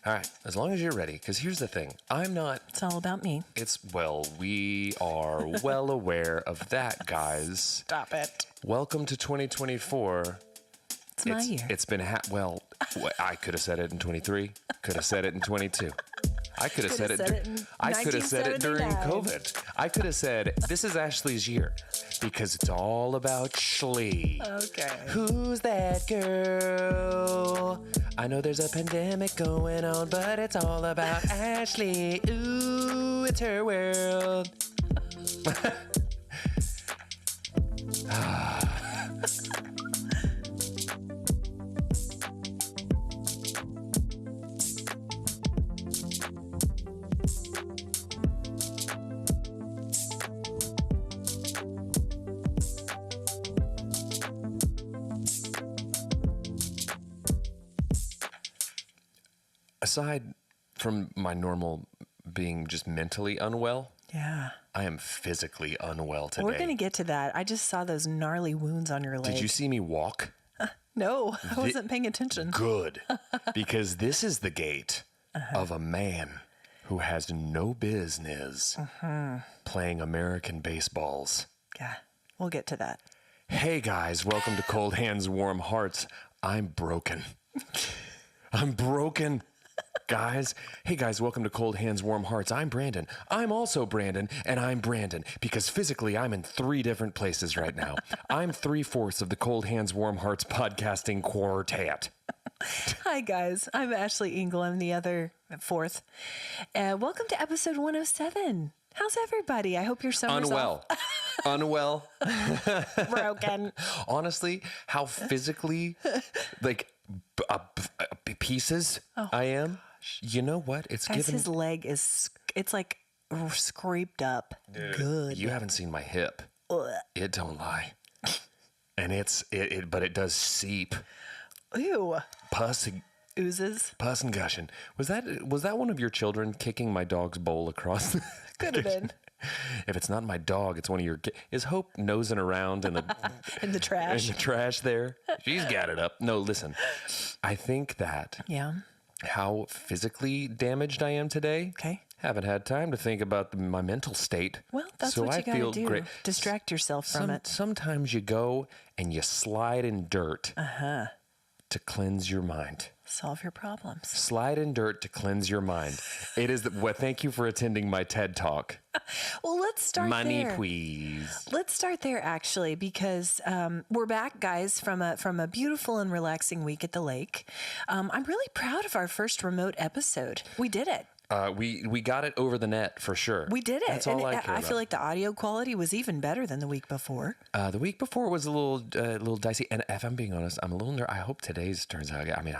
All right, as long as you're ready, because here's the thing. I'm not... It's all about me. We are well aware of that, guys. Stop it. Welcome to 2024. It's my year. It's been... I could have said it in 23. Could have said it in 22. I could have said it during COVID. I could have said, this is Ashley's year because it's all about Ashley. Okay. Who's that girl? I know there's a pandemic going on, but it's all about Ashley. Ooh, it's her world. Aside from my normal being just mentally unwell, yeah, I am physically unwell today. We're going to get to that. I just saw those gnarly wounds on your leg. Did you see me walk? No, I wasn't paying attention. Good, because this is the gait of a man who has no business playing American baseballs. Yeah, we'll get to that. Hey guys, welcome to Cold Hands, Warm Hearts. I'm broken. I'm broken. Guys, hey guys, welcome to Cold Hands, Warm Hearts. I'm Brandon. I'm also Brandon, and I'm Brandon because physically I'm in 3 different places right now. I'm 3/4 of the Cold Hands, Warm Hearts podcasting quartet. Hi guys, I'm Ashley Engle. I'm the other 4th. Welcome to episode 107. How's everybody? I hope your summer's Unwell. broken. Honestly, how physically, pieces I am. You know what? His leg is, it's like scraped up. Dude, good. You haven't seen my hip. Ugh. It don't lie. And but it does seep. Ew. Pus oozes. Pus and gushing. Was that one of your children kicking my dog's bowl across? Could have been. If it's not my dog, it's one of your... Is Hope nosing around in the trash? In the trash there? She's got it up. No, listen. I think that... Yeah. How physically damaged I am today. Okay. Haven't had time to think about my mental state. Well, that's what you gotta do. Great. Distract yourself from it. Sometimes you go and you slide in dirt to cleanse your mind. Solve your problems. Slide in dirt to cleanse your mind. It is thank you for attending my TED Talk. Well, let's start Money, there. please. Let's start there, actually, because we're back, guys, from a beautiful and relaxing week at the lake. I'm really proud of our first remote episode. We did it. We got it over the net for sure. We did it. That's all I care I about. feel like the audio quality was even better than the week before. The week before was a little dicey, and if I'm being honest, I'm a little nervous. I hope today's turns out. I mean,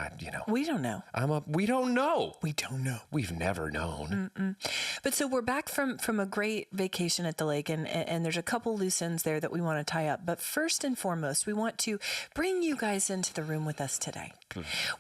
we don't know. We don't know. We don't know. We've never known. But so we're back from a great vacation at the lake, and there's a couple loose ends there that we want to tie up. But first and foremost, we want to bring you guys into the room with us today.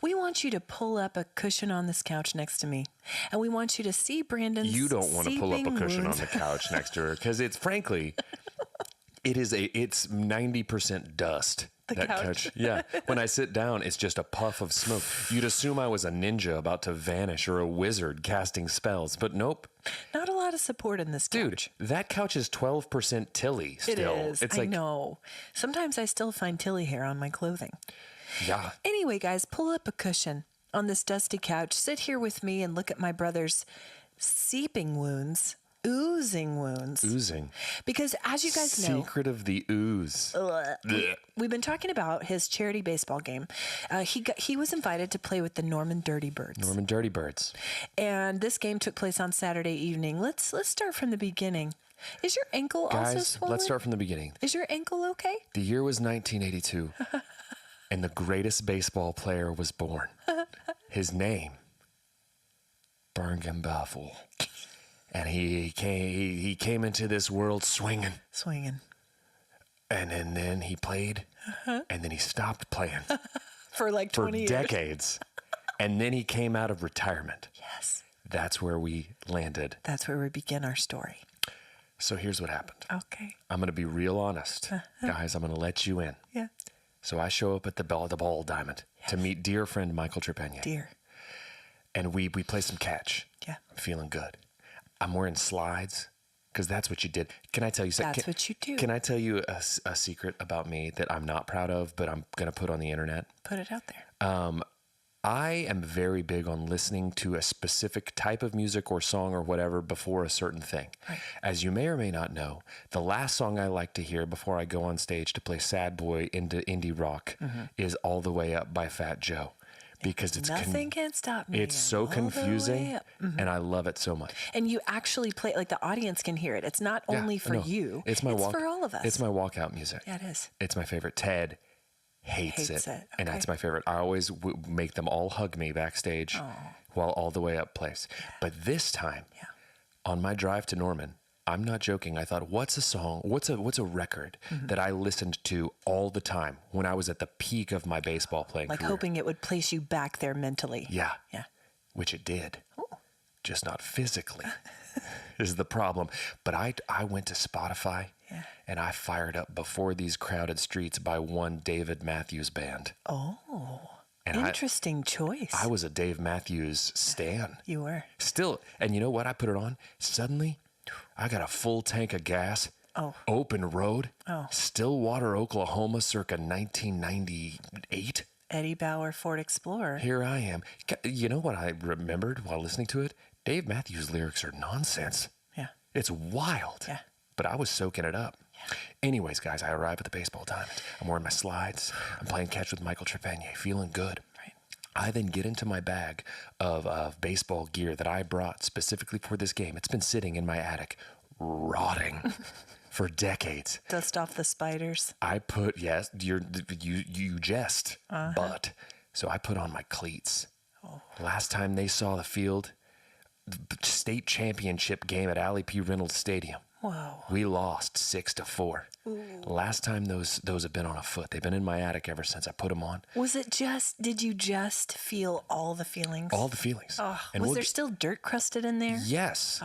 We want you to pull up a cushion on this couch next to me, and we want you to see Brandon's You don't want to pull up a cushion wounds. on the couch next to her because it's 90% dust. The couch. Yeah. When I sit down, it's just a puff of smoke. You'd assume I was a ninja about to vanish or a wizard casting spells, but nope. Not a lot of support in this couch. Dude, that couch is 12% Tilly still. It is. It's I know. Sometimes I still find Tilly hair on my clothing. Yeah. Anyway, guys, pull up a cushion on this dusty couch. Sit here with me and look at my brother's seeping wounds, oozing wounds. Oozing. Because as you guys know... Secret of the ooze. We've been talking about his charity baseball game. He was invited to play with the Norman Dirty Birds. Norman Dirty Birds. And this game took place on Saturday evening. Let's start from the beginning. Is your ankle also swollen? Let's start from the beginning. Is your ankle okay? The year was 1982, and the greatest baseball player was born. His name, Birngham Buffalo. And he came into this world swinging. And then he played, and then he stopped playing. For like 20 years. For decades. And then he came out of retirement. Yes. That's where we landed. That's where we begin our story. So here's what happened. Okay. I'm going to be real honest. Guys, I'm going to let you in. Yeah. So I show up at the Ball Diamond to meet dear friend Michael Trepanier. Dear. and we play some catch. Yeah. I'm feeling good. I'm wearing slides because that's what you did. Can I tell you something? That's what you do. Can I tell you a secret about me that I'm not proud of, but I'm going to put on the internet? Put it out there. I am very big on listening to a specific type of music or song or whatever before a certain thing. Right. As you may or may not know, the last song I like to hear before I go on stage to play sad boy into indie rock is All the Way Up by Fat Joe. Because it's Nothing can stop me. it's so all the way confusing, up. and I love it so much. And you actually play, like the audience can hear it. It's not Yeah, only for no, you. It's for all of us. It's my walkout music. Yeah, it is. It's my favorite. Ted hates it. And Okay. that's my favorite. I always make them all hug me backstage while All the Way Up plays. But this time, on my drive to Norman, I'm not joking. I thought, what's a song? What's a record that I listened to all the time when I was at the peak of my baseball playing Like career? hoping it would place you back there mentally. Yeah. Yeah. Which it did. Just not physically is the problem. But I went to Spotify and I fired up Before These Crowded Streets by one David Matthews Band. Oh, And interesting choice. I was a Dave Matthews stan. You were. Still, and you know what? I put it on. Suddenly, I got a full tank of gas. Oh. Open road. Oh. Stillwater, Oklahoma, circa 1998. Eddie Bauer Ford Explorer. Here I am. You know what I remembered while listening to it? Dave Matthews' lyrics are nonsense. Yeah. It's wild. Yeah. But I was soaking it up. Anyways, guys, I arrive at the baseball diamond. I'm wearing my slides. I'm playing catch with Michael Trepanier, feeling good. Right. I then get into my bag of baseball gear that I brought specifically for this game. It's been sitting in my attic, rotting for decades. Dust off the spiders. I put, yes, you jest, but. So I put on my cleats. Last time they saw the field, the state championship game at Allie P. Reynolds Stadium. Whoa. We lost 6-4. Last time those have been on a foot. They've been in my attic ever since I put them on. Did you just feel all the feelings? All the feelings. Oh, And was there still dirt crusted in there? Yes.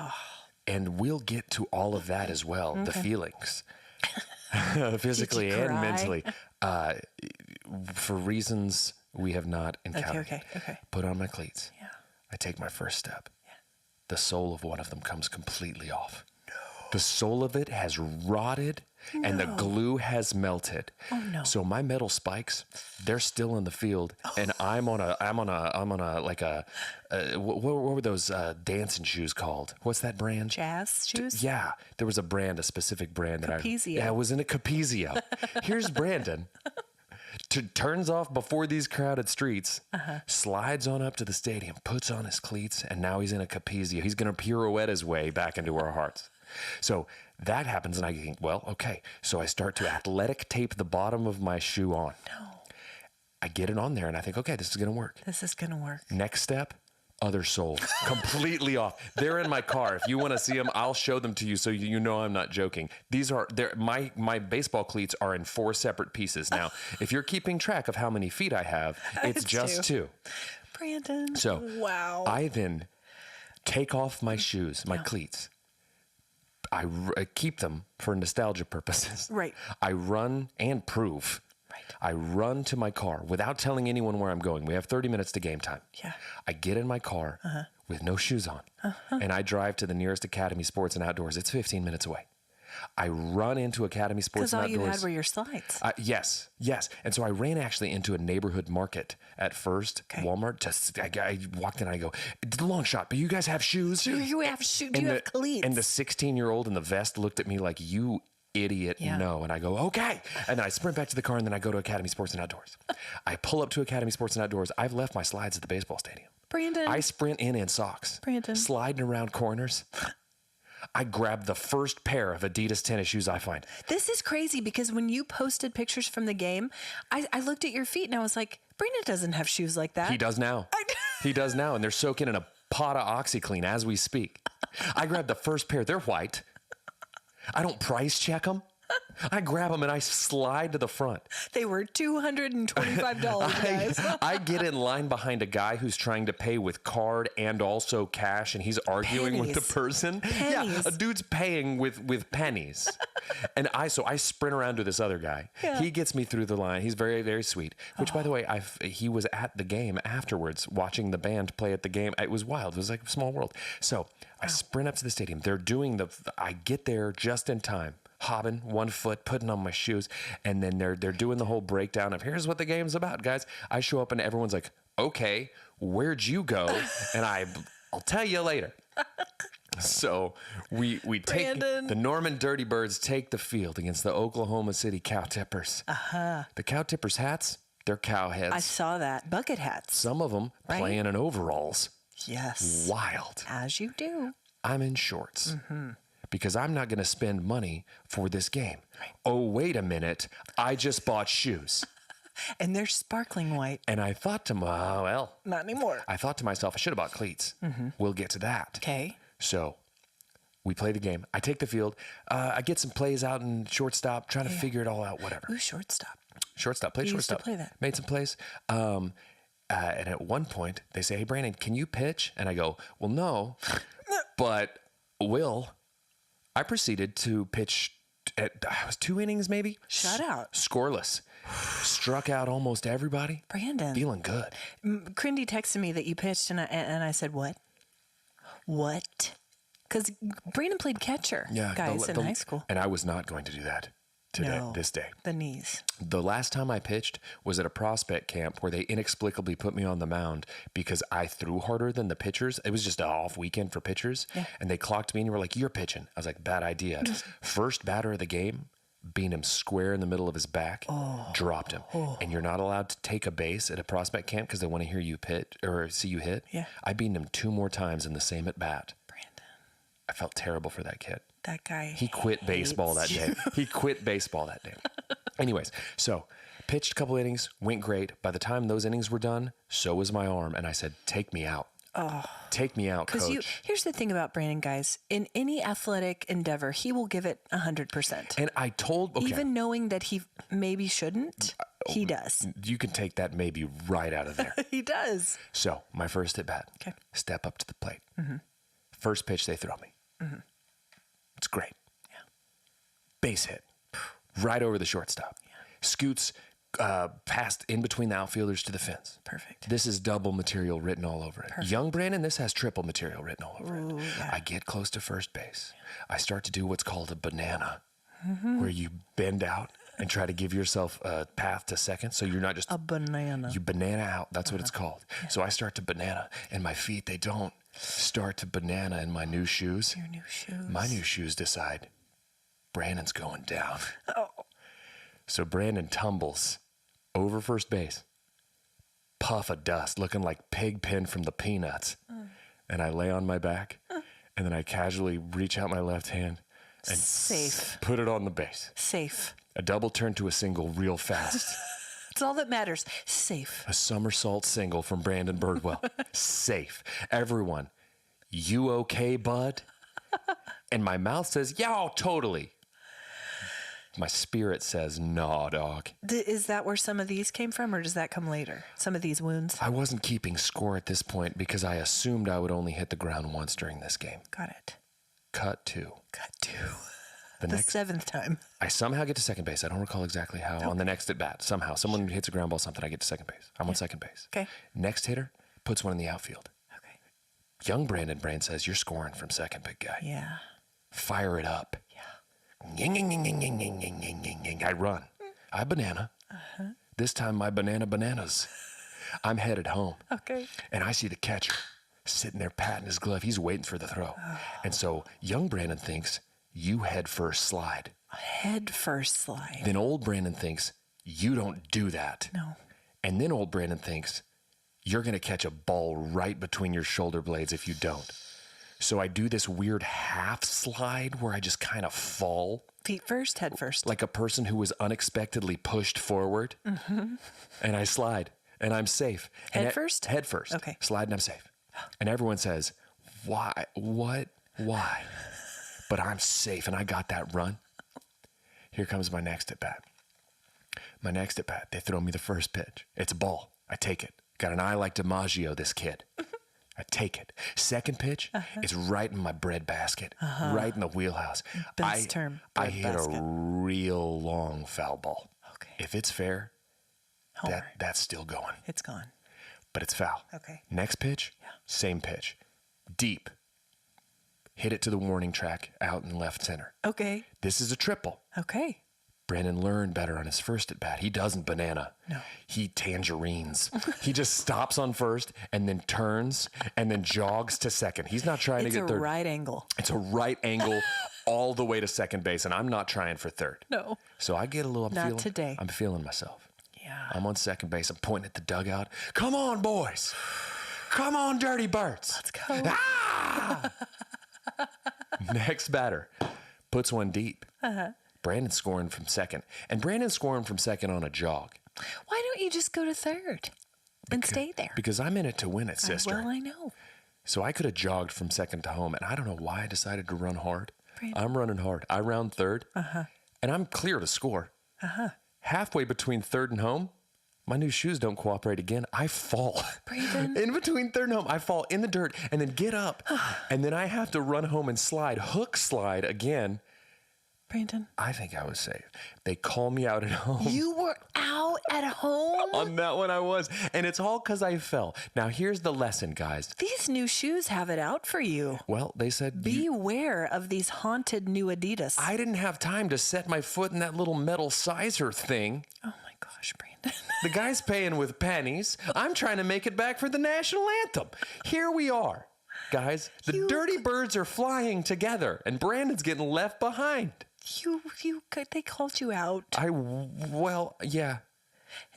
And we'll get to all of that as well, the feelings. Physically Did you and cry? mentally. For reasons we have not encountered. Okay. Put on my cleats. Yeah. I take my first step. The sole of one of them comes completely off. The sole of it has rotted and the glue has melted. Oh no. So my metal spikes, they're still in the field, and I'm on a what were those dancing shoes called? What's that brand? Jazz shoes? Yeah, there was a specific brand that Capezio. I was in a Capezio. Here's Brandon. Turns off Before These Crowded Streets, slides on up to the stadium, puts on his cleats, and now he's in a Capezio. He's going to pirouette his way back into our hearts. So that happens, and I think, well, okay. So I start to athletic tape the bottom of my shoe on. No. I get it on there, and I think, okay, this is going to work. This is going to work. Next step, other sole, completely off. They're in my car. If you want to see them, I'll show them to you so you know I'm not joking. My baseball cleats are in 4 separate pieces. Now, if you're keeping track of how many feet I have, it's just 2. Brandon. So wow. I then take off my shoes, my cleats. I keep them for nostalgia purposes. Right. I run and prove. Right. I run to my car without telling anyone where I'm going. We have 30 minutes to game time. Yeah. I get in my car with no shoes on, and I drive to the nearest Academy Sports and Outdoors. It's 15 minutes away. I run into Academy Sports Because and all Outdoors. you had were your slides. Yes. And so I ran actually into a neighborhood market at first, Okay. Walmart. I walked in and I go, long shot, but you guys have shoes? You have cleats. And the 16-year-old in the vest looked at me like, you idiot, Yeah. no. And I go, okay. And then I sprint back to the car, and then I go to Academy Sports and Outdoors. I pull up to Academy Sports and Outdoors. I've left my slides at the baseball stadium. Brandon. I sprint in socks. Brandon. Sliding around corners. I grab the first pair of Adidas tennis shoes I find. This is crazy because when you posted pictures from the game, I looked at your feet and I was like, Brandon doesn't have shoes like that. He does now. He does now, and they're soaking in a pot of OxyClean as we speak. I grabbed the first pair. They're white. I don't price check them. I grab them and I slide to the front. They were $225, guys. I get in line behind a guy who's trying to pay with card and also cash, and he's arguing with the person. Yeah, Pennies. a dude's paying with pennies. And I sprint around to this other guy. Yeah. He gets me through the line. He's very, very sweet. Which, by the way, he was at the game afterwards, watching the band play at the game. It was wild. It was like a small world. So I sprint up to the stadium. They're doing I get there just in time. Hobbing 1 foot, putting on my shoes, and then they're doing the whole breakdown of here's what the game's about, guys. I show up and everyone's like, okay, where'd you go? And I'll tell you later. So we take the Norman Dirty Birds take the field against the Oklahoma City Cow Tippers. The Cow Tippers hats, they're cow heads. I saw that. Bucket hats. Some of them playing in overalls. Yes. Wild. As you do. I'm in shorts. Because I'm not going to spend money for this game. Oh, wait a minute. I just bought shoes. And they're sparkling white. And I thought to Not anymore. I thought to myself, I should have bought cleats. We'll get to that. Okay. So we play the game. I take the field. I get some plays out in shortstop, trying to figure it all out, whatever. Ooh, shortstop. Shortstop. Played You used to shortstop. play that. Made some plays. And at one point, they say, hey, Brandon, can you pitch? And I go, well, no, but will. I proceeded to pitch at 2 innings, maybe. Shutout. Scoreless. Struck out almost everybody. Brandon. Feeling good. Crindy texted me that you pitched, and I said, what? What? Because Brandon played catcher, guys, in high school. And I was not going to do that this day. The knees. The last time I pitched was at a prospect camp where they inexplicably put me on the mound because I threw harder than the pitchers. It was just an off weekend for pitchers. Yeah. And they clocked me and were like, you're pitching. I was like, bad idea. First batter of the game, beat him square in the middle of his back, dropped him. And you're not allowed to take a base at a prospect camp because they want to hear you pitch or see you hit. Yeah. I beat him 2 more times in the same at bat. Brandon. I felt terrible for that kid. That guy. He quit baseball that day. He quit baseball that day. Anyways, so pitched a couple innings, went great. By the time those innings were done, so was my arm. And I said, take me out. Take me out, coach. Here's the thing about Brandon, guys. In any athletic endeavor, he will give it 100%. And I told, even knowing that he maybe shouldn't, he does. You can take that maybe right out of there. He does. So my first at bat, step up to the plate. First pitch they throw me. It's great. Yeah. Base hit. Right over the shortstop. Yeah. Scoots past in between the outfielders to the fence. Perfect. This is double material written all over it. Perfect. Young Brandon, this has triple material written all over it. Yeah. I get close to first base. I start to do what's called a banana, where you bend out and try to give yourself a path to second. So you're not just a banana. You banana out. That's what it's called. Yeah. So I start to banana, and my feet, they don't start to banana in my new shoes. Your new shoes. My new shoes decide Brandon's going down. Oh. So Brandon tumbles over first base, puff of dust, looking like Pigpen from the Peanuts. And I lay on my back, and then I casually reach out my left hand and safe. Put it on the base. Safe. A double turn to a single real fast. That's all that matters. Safe. A somersault single from Brandon Birdwell. Safe. Everyone, you okay, bud? And my mouth says, yeah, totally. My spirit says, nah, dog. Is that where some of these came from, or does that come later? Some of these wounds? I wasn't keeping score at this point because I assumed I would only hit the ground once during this game. Got it. Cut to. The 7th time. I somehow get to second base. I don't recall exactly how. On the next at bat, somehow. Someone hits a ground ball, something, I get to second base. I'm on second base. Okay. Next hitter puts one in the outfield. Okay. Young Brandon Brand says, you're scoring from second, big guy. Yeah. Fire it up. Yeah. Ying, ying, ying, ying, ying, ying, ying, ying, ying, ying. I run. I banana. This time my bananas. I'm headed home. Okay. And I see the catcher sitting there patting his glove. He's waiting for the throw. And so young Brandon thinks, you head first slide. Head first slide. Then old Brandon thinks, you don't do that. No. And then old Brandon thinks, you're going to catch a ball right between your shoulder blades if you don't. So I do this weird half slide where I just kind of fall. Feet first, head first. Like a person who was unexpectedly pushed forward. And I slide, and I'm safe. Head first? Head first. Okay. Slide, and I'm safe. And everyone says, why? What? Why? But I'm safe, and I got that run. Here comes my next at bat. My next at bat, they throw me the first pitch. It's a ball. I take it. Got an eye like DiMaggio, this kid. I take it. Second pitch, it's right in my bread basket, right in the wheelhouse. Best term, I bread hit basket. a real long foul ball. Okay. If it's fair, Homer. that's still going, It's gone. but it's foul. Okay. Next pitch, same pitch. Deep. Hit it to the warning track out in left center. Okay. This is a triple. Okay. Brandon learned better on his first at bat. He doesn't banana. No. He tangerines. He just stops on first and then turns and then jogs to second. He's not trying It's to get a third. right angle. It's a right angle all the way to second base, and I'm not trying for third. No. So I get a little. Not today. I'm feeling myself. Yeah. I'm on second base. I'm pointing at the dugout. Come on, boys. Come on, dirty birds. Let's go. Ah! Next batter puts one deep. Brandon's scoring from second. And Brandon's scoring from second on a jog. Why don't you just go to third and stay there? Because I'm in it to win it, sister. Well, I know. So I could have jogged from second to home. And I don't know why I decided to run hard. Brandon. I'm running hard. I round third. And I'm clear to score. Halfway between third and home, my new shoes don't cooperate again. I fall. Brandon. In between third and home, I fall in the dirt and then get up. And then I have to run home and slide, hook slide again. Brandon. I think I was safe. They call me out at home. You were out at home? On that one I was. And it's all because I fell. Now, here's the lesson, guys. These new shoes have it out for you. Well, they said, Beware of these haunted new Adidas. I didn't have time to set my foot in that little metal sizer thing. Oh my gosh, Brandon. The guy's paying with pennies. I'm trying to make it back for the national anthem. Here we are, guys. The Dirty Birds are flying together, and Brandon's getting left behind. They called you out. Well, yeah.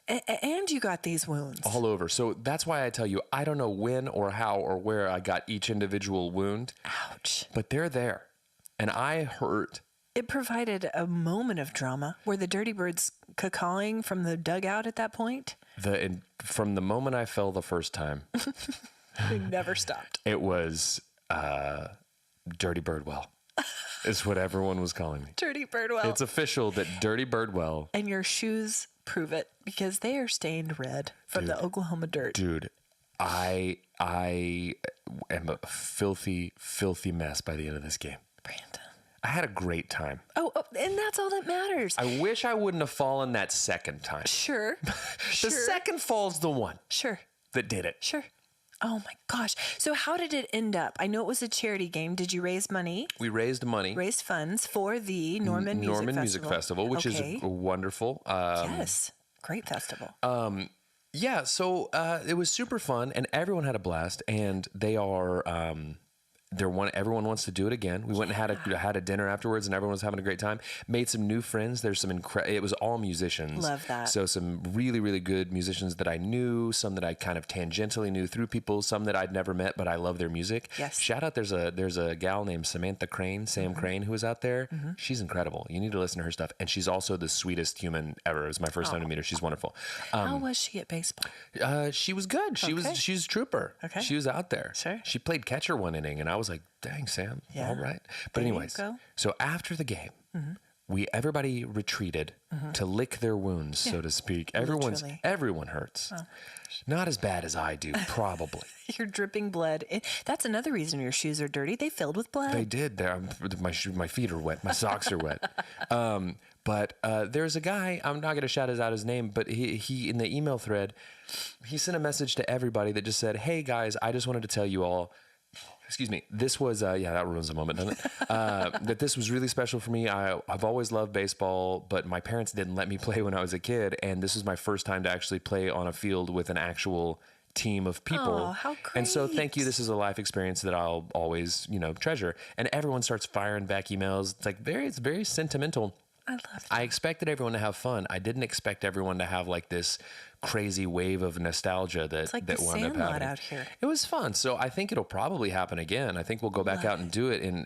And you got these wounds. All over. So that's why I tell you, I don't know when or how or where I got each individual wound. Ouch. But they're there. And I hurt. It provided a moment of drama. Were the Dirty Birds cawing from the dugout at that point? From the moment I fell the first time, They never stopped. it was Dirty Birdwell. Is what everyone was calling me. Dirty Birdwell. It's official that Dirty Birdwell. And your shoes prove it because they are stained red from the Oklahoma dirt. Dude, I am a filthy, filthy mess by the end of this game. Brandon. I had a great time. Oh, and that's all that matters. I wish I wouldn't have fallen that second time. Sure. The second fall's the one Sure. that did it. Sure. Oh my gosh. So how did it end up? I know it was a charity game. Did you raise money? We raised money. Raised funds for the Norman Music Festival. Which is wonderful. Yes. Great festival. Yeah, so it was super fun, and everyone had a blast. And they are, everyone wants to do it again. We went and had a dinner afterwards, and everyone was having a great time. Made some new friends. There's some it was all musicians. Love that. So some really, really good musicians that I knew, some that I kind of tangentially knew through people, some that I'd never met, but I love their music. Yes. Shout out, there's a gal named Samantha Crane, Sam Crane, who was out there. She's incredible. You need to listen to her stuff. And she's also the sweetest human ever. It was my first time to meet her. She's wonderful. How was she at baseball? She was good. She's a trooper. Okay. She was out there. Sure. She played catcher one inning, and I was like, dang, Sam. Yeah. All right. But There you anyways, go. so after the game, everybody retreated to lick their wounds, so to speak. Literally. Everyone hurts. Not as bad as I do, probably. You're dripping blood. That's another reason your shoes are dirty. They filled with blood. They did. My feet are wet. My socks are wet. But there's a guy, I'm not going to shout out his name, but he in the email thread, he sent a message to everybody that just said, hey guys, I just wanted to tell you all, excuse me, this was, that ruins the moment, doesn't it? That this was really special for me. I've always loved baseball, but my parents didn't let me play when I was a kid. And this was my first time to actually play on a field with an actual team of people. Oh, how great. And so thank you. This is a life experience that I'll always, treasure. And everyone starts firing back emails. It's very sentimental. I love that. I expected everyone to have fun. I didn't expect everyone to have like this crazy wave of nostalgia that It's like that the wound up Sandlot happening. out here. It was fun. So I think it'll probably happen again. I think we'll go back out and do it in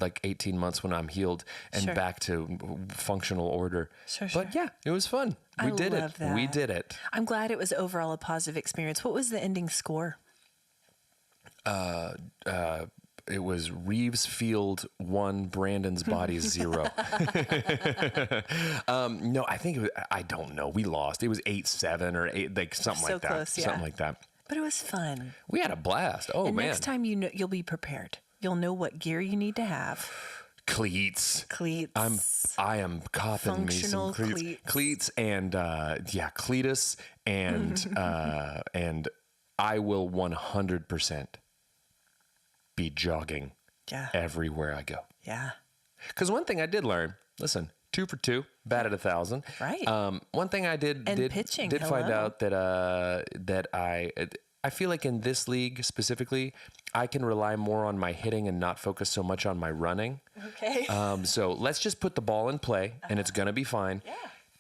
like 18 months when I'm healed and Sure. back to functional order. Sure, But yeah, it was fun. We did love it. We that. did it. I'm glad it was overall a positive experience. What was the ending score? Reeves Field 1, Brandon's body 0. No, I think I don't know. We lost. It was 8-7 or 8, like something So like that. close, yeah. Something like that. But it was fun. We had a blast. Oh, And man. next time you'll be prepared. You'll know what gear you need to have. Cleats. I am copping me some Functional cleats. Cleats and cletus and I will 100% be jogging everywhere I go. Yeah. Because one thing I did learn, listen, 2 for 2, batted 1,000. Right. One thing I did pitching, find out that I feel like in this league specifically, I can rely more on my hitting and not focus so much on my running. Okay. So let's just put the ball in play, and it's going to be fine. Yeah.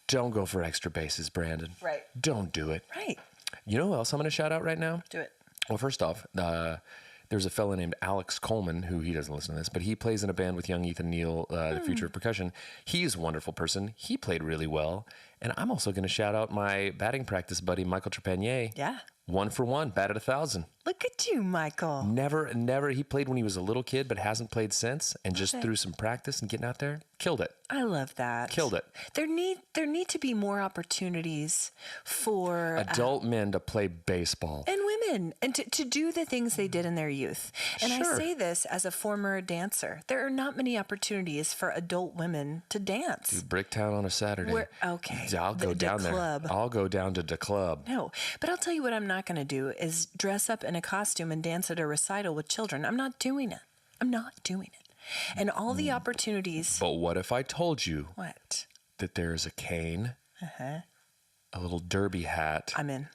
Don't go for extra bases, Brandon. Right. Don't do it. Right. You know who else I'm going to shout out right now? Do it. Well, first off, there's a fella named Alex Coleman, who he doesn't listen to this, but he plays in a band with young Ethan Neal, the future of percussion. He's a wonderful person. He played really well. And I'm also going to shout out my batting practice buddy, Michael Trepanier. Yeah. 1 for 1, batted 1,000. Look at you, Michael. Never. He played when he was a little kid, but hasn't played since. And just through some practice and getting out there, killed it. I love that. Killed it. There need to be more opportunities for Adult men to play baseball. and women and to do the things they did in their youth. And Sure. I say this as a former dancer. There are not many opportunities for adult women to dance. Bricktown on a Saturday. Okay. I'll go down there. Club. I'll go down to the club. No, but I'll tell you what I'm not going to do is dress up in a costume and dance at a recital with children. I'm not doing it. And all the opportunities. But what if I told you What? that there's a cane, a little derby hat, I'm in.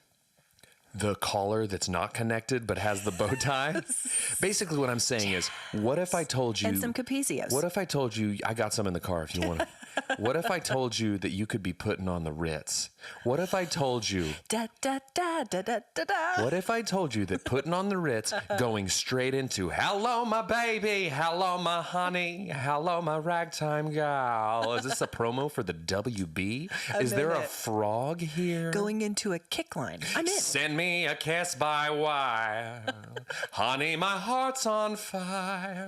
the collar that's not connected but has the bow tie? Basically what I'm saying is, what if I told you... And some capizios. What if I told you... I got some in the car if you want to. What if I told you that you could be putting on the Ritz? What if I told you... Da, da, da, da, da, da, da. What if I told you that putting on the Ritz, going straight into hello, my baby, hello, my honey, hello, my ragtime gal. Is this a promo for the WB? Is there a frog here? Going into a kick line. I'm in. Send me a kiss by wire. Honey, my heart's on fire.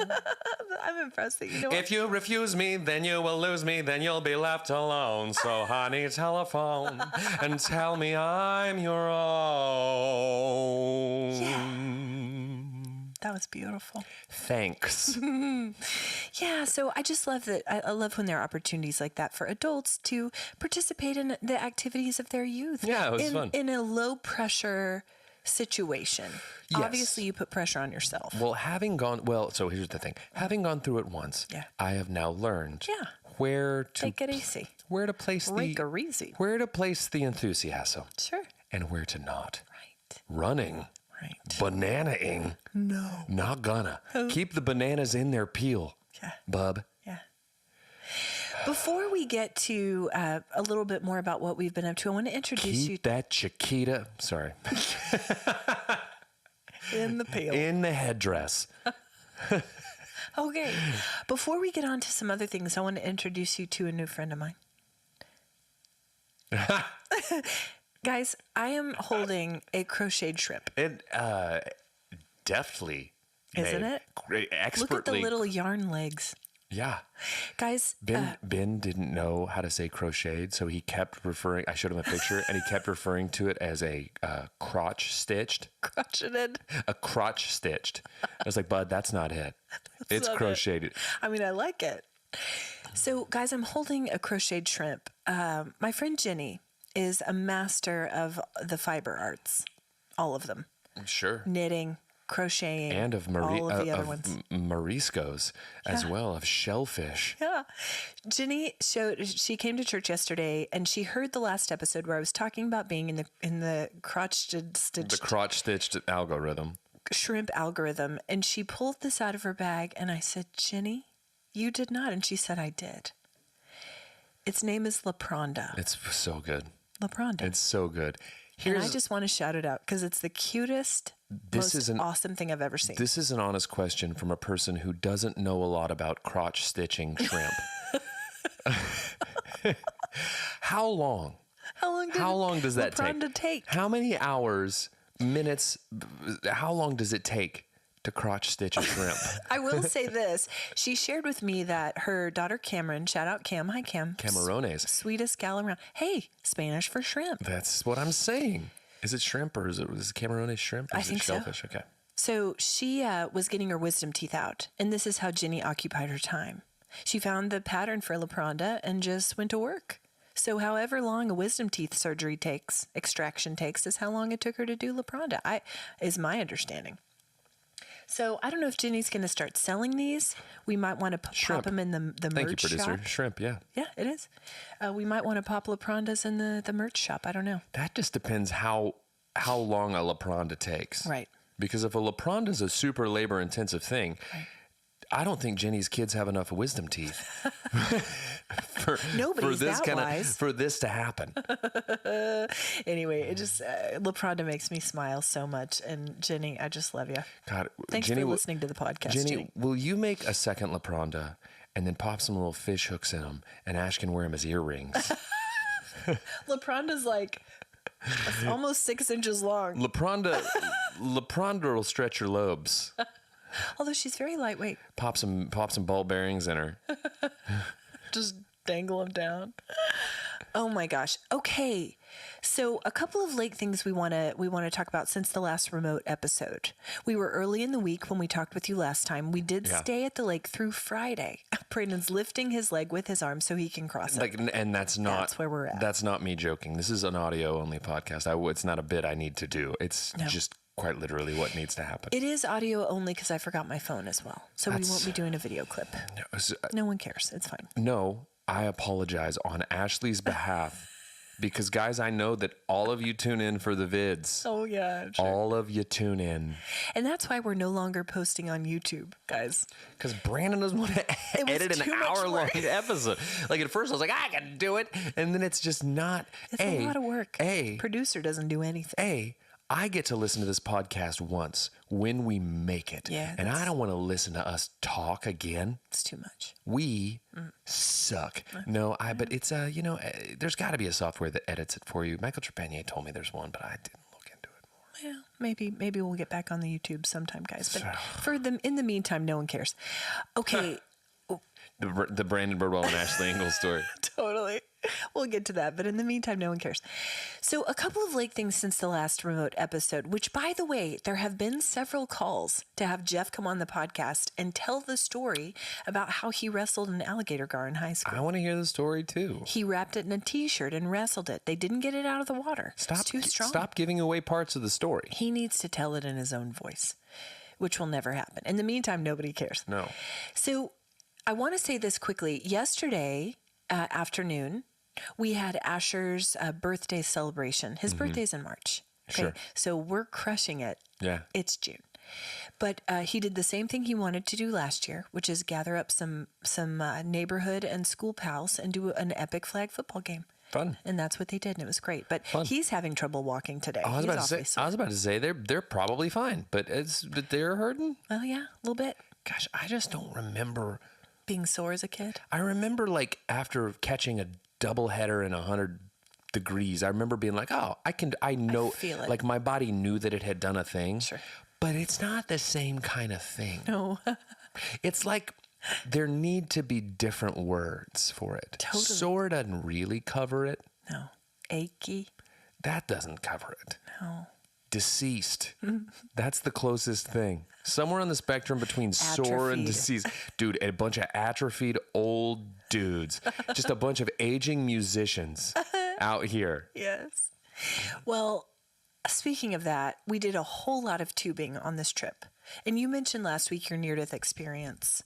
I'm impressed that you know If you refuse me, then you will lose me, then you'll be left alone. So, honey, telephone and tell me I'm your own. That was beautiful. Thanks. Yeah, so I just love that. I love when there are opportunities like that for adults to participate in the activities of their youth. Yeah, it was fun. In a low pressure situation. Yes. Obviously, you put pressure on yourself. So here's the thing. Having gone through it once, I have now learned where to Take it easy. Where to place Take it easy. where to place the enthusiasm. Sure. And where to not. Right. Running. Right. Banana-ing. No. Not gonna. Keep the bananas in their peel. Yeah. Bub. Yeah. Before we get to a little bit more about what we've been up to, I want to introduce you Keep that Chiquita. Sorry. in the peel. In the headdress. Okay. Before we get on to some other things, I want to introduce you to a new friend of mine. Guys, I am holding a crocheted shrimp. It deftly. Isn't made. it? Great, expertly. Look at the little yarn legs. Yeah. Guys, Ben didn't know how to say crocheted, so he kept referring. I showed him a picture, and he kept referring to it as a crotch stitched. crocheted. A crotch stitched. I was like, Bud, that's not it. It's not it. crocheted. I mean, I like it. So, guys, I'm holding a crocheted shrimp. My friend Jenny is a master of the fiber arts, all of them. Sure. Knitting, crocheting, And of all of the other ones. Moriscos as well, of shellfish. Yeah. Jenny she came to church yesterday and she heard the last episode where I was talking about being in the crotch stitched algorithm. shrimp algorithm. And she pulled this out of her bag and I said, Jenny, you did not. And she said, I did. Its name is La Pronda. It's so good. La Pronda. It's so good. And I just want to shout it out because it's the cutest, most awesome thing I've ever seen. This is an honest question from a person who doesn't know a lot about crotch stitching shrimp. How long? How long does that take? How many hours, minutes, how long does it take to crotch stitch a shrimp. I will say this. She shared with me that her daughter Cameron, shout out Cam, hi Cam. Camarones. Sweetest gal around. Hey, Spanish for shrimp. That's what I'm saying. Is it shrimp or is it Camarones shrimp? Or I is think it shellfish? So. Okay. So she was getting her wisdom teeth out, and this is how Ginny occupied her time. She found the pattern for La Pronda and just went to work. So however long a wisdom teeth surgery takes, extraction takes, is how long it took her to do La Pronda, is my understanding. So I don't know if Ginny's going to start selling these. We might want to pop them in the merch Thank you, producer. shop. Shrimp, yeah. Yeah, it is. We might want to pop La Prondas in the merch shop. I don't know. That just depends how long a La Pronda takes. Right. Because if a La Pronda is a super labor-intensive thing, right. I don't think Jenny's kids have enough wisdom teeth Nobody's that wise. For this to happen. Anyway, it just La Pronda makes me smile so much, and Jenny, I just love you. God, thanks Jenny, for listening to the podcast, Jenny. Will you make a second La Pronda and then pop some little fish hooks in them, and Ash can wear them as earrings? La Pronda's like almost 6 inches long. La Pronda will stretch your lobes. Although she's very lightweight. Pop some ball bearings in her. Just dangle them down. Oh my gosh. Okay. So a couple of lake things we want to talk about since the last remote episode. We were early in the week when we talked with you last time. We did stay at the lake through Friday. Brandon's lifting his leg with his arm so he can cross it. And that's where we're at. That's not me joking. This is an audio only podcast. It's not a bit I need to do. It's just quite literally what needs to happen. It is audio only because I forgot my phone as well. So we won't be doing a video clip. No one cares. It's fine. No, I apologize on Ashley's behalf because, guys, I know that all of you tune in for the vids. Oh, yeah. Sure. All of you tune in. And that's why we're no longer posting on YouTube, guys. Because Brandon doesn't want to edit an hour-long episode. Like, at first I was like, I can do it. And then it's just not. It's a lot of work. Producer doesn't do anything. I get to listen to this podcast once when we make it. Yeah, and I don't want to listen to us talk again. It's too much. We suck. No, but it's, there's got to be a software that edits it for you. Michael Trepanier told me there's one, but I didn't look into it more. Yeah, maybe we'll get back on the YouTube sometime, guys. But in the meantime, no one cares. Okay. The Brandon Birdwell and Ashley Engle story. Totally. We'll get to that. But in the meantime, no one cares. So a couple of lake things since the last remote episode, which, by the way, there have been several calls to have Jeff come on the podcast and tell the story about how he wrestled an alligator gar in high school. I want to hear the story, too. He wrapped it in a T-shirt and wrestled it. They didn't get it out of the water. It's too strong. Stop giving away parts of the story. He needs to tell it in his own voice, which will never happen. In the meantime, nobody cares. No. So I want to say this quickly. Yesterday afternoon, we had Asher's birthday celebration. His birthday's in March. Okay? Sure. So we're crushing it. Yeah. It's June. But he did the same thing he wanted to do last year, which is gather up some neighborhood and school pals and do an epic flag football game. Fun. And that's what they did, and it was great. But he's having trouble walking today. I was about to say they're probably fine, but they're hurting. Well, yeah, a little bit. Gosh, I just don't remember being sore as a kid. I remember after catching a doubleheader in 100 degrees, I remember being like, oh, I know, feel it. Like my body knew that it had done a thing. Sure. But it's not the same kind of thing. No. It's like there need to be different words for it. Totally. Sore doesn't really cover it. No. Achy. That doesn't cover it. No. Deceased. That's the closest thing. Somewhere on the spectrum between sore and deceased. Dude, a bunch of atrophied old dudes. Just a bunch of aging musicians out here. Yes. Well, speaking of that, we did a whole lot of tubing on this trip. And you mentioned last week your near-death experience.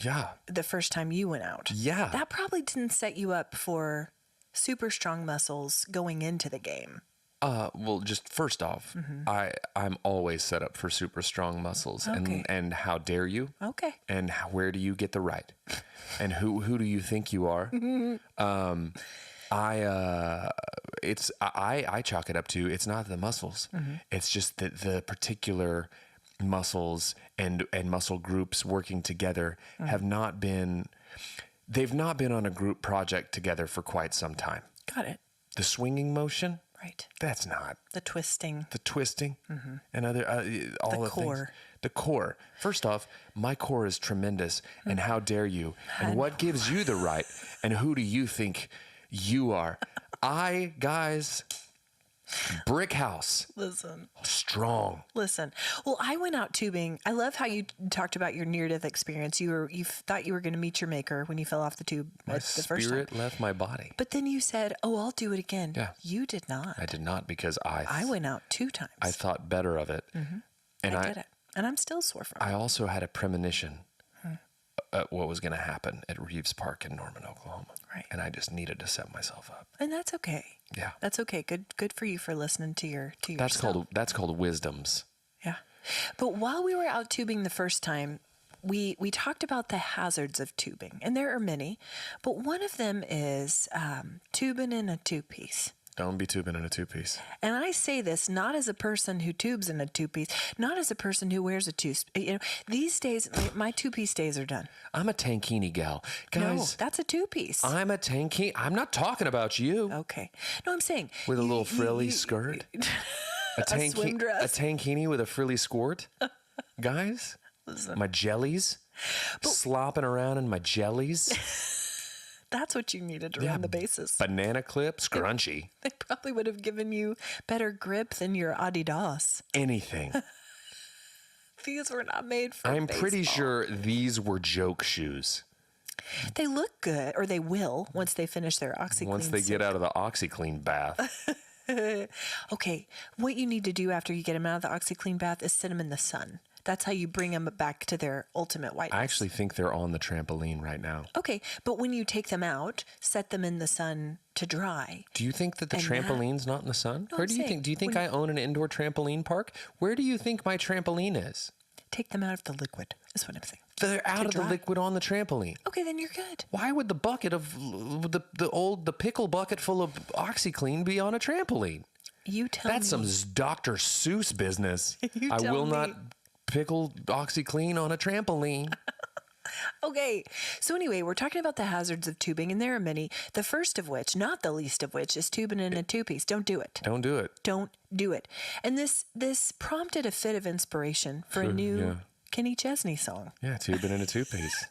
Yeah. The first time you went out. Yeah. That probably didn't set you up for super strong muscles going into the game. Well, just first off, I'm always set up for super strong muscles. Okay. And how dare you? Okay. And where do you get the right? And who do you think you are? I chalk it up to, it's not the muscles. It's just that the particular muscles and muscle groups working together they've not been on a group project together for quite some time. Got it. The swinging motion, Right. That's not The twisting. the twisting and other all the core. things. The core. First off, my core is tremendous, and how dare you? And what gives you the right? And who do you think you are? Guys, brick house, strong. Listen. Well, I went out tubing. I love how you talked about your near-death experience. You thought you were going to meet your maker when you fell off the tube My the first time. spirit left my body. But then you said, "Oh, I'll do it again." Yeah. You did not. I did not because I went out 2 times. I thought better of it, and I did it, and I'm still sore from it. I also had a premonition at what was going to happen at Reeves Park in Norman, Oklahoma. Right. And I just needed to set myself up. And that's okay. Yeah. That's okay. Good for you for listening to your That's called wisdoms. Yeah. But while we were out tubing the first time, we talked about the hazards of tubing, and there are many, but one of them is tubing in a 2-piece. Don't be tubing in a 2-piece. And I say this not as a person who tubes in a 2-piece, not as a person who wears a 2-piece. These days, my 2-piece days are done. I'm a tankini gal. Guys, No, that's a 2-piece. I'm a tankini. I'm not talking about you. Okay. No, I'm saying. With a little frilly skirt. A swim dress. A tankini with a frilly squirt. Guys, Listen. my jellies. Slopping around in my jellies. That's what you needed to run the bases. Banana clip, scrunchy. They probably would have given you better grip than your Adidas. Anything. These were not made for I'm baseball. pretty sure these were joke shoes. They look good, or they will once they finish their OxyClean. Once they get out of the OxyClean bath. Okay, what you need to do after you get them out of the OxyClean bath is sit them in the sun. That's how you bring them back to their ultimate whiteness. I actually think they're on the trampoline right now. Okay, but when you take them out, set them in the sun to dry. Do you think that the And trampoline's not in the sun? No, Where I'm do you think? saying, Do you think when I own an indoor trampoline park? Where do you think my trampoline is? Take them out of the liquid, is what I'm saying. They're out of the dry. liquid on the trampoline. Okay, then you're good. Why would the bucket of the pickle bucket full of OxyClean be on a trampoline? You tell That's me. some Dr. Seuss business. You I tell will me. not pickle OxyClean on a trampoline. Okay, so anyway, we're talking about the hazards of tubing, and there are many. The first of which, not the least of which, is tubing in a 2-piece. Don't do it. Don't do it. Don't do it. And this prompted a fit of inspiration for a new Kenny Chesney song. Yeah, tubing in a 2-piece.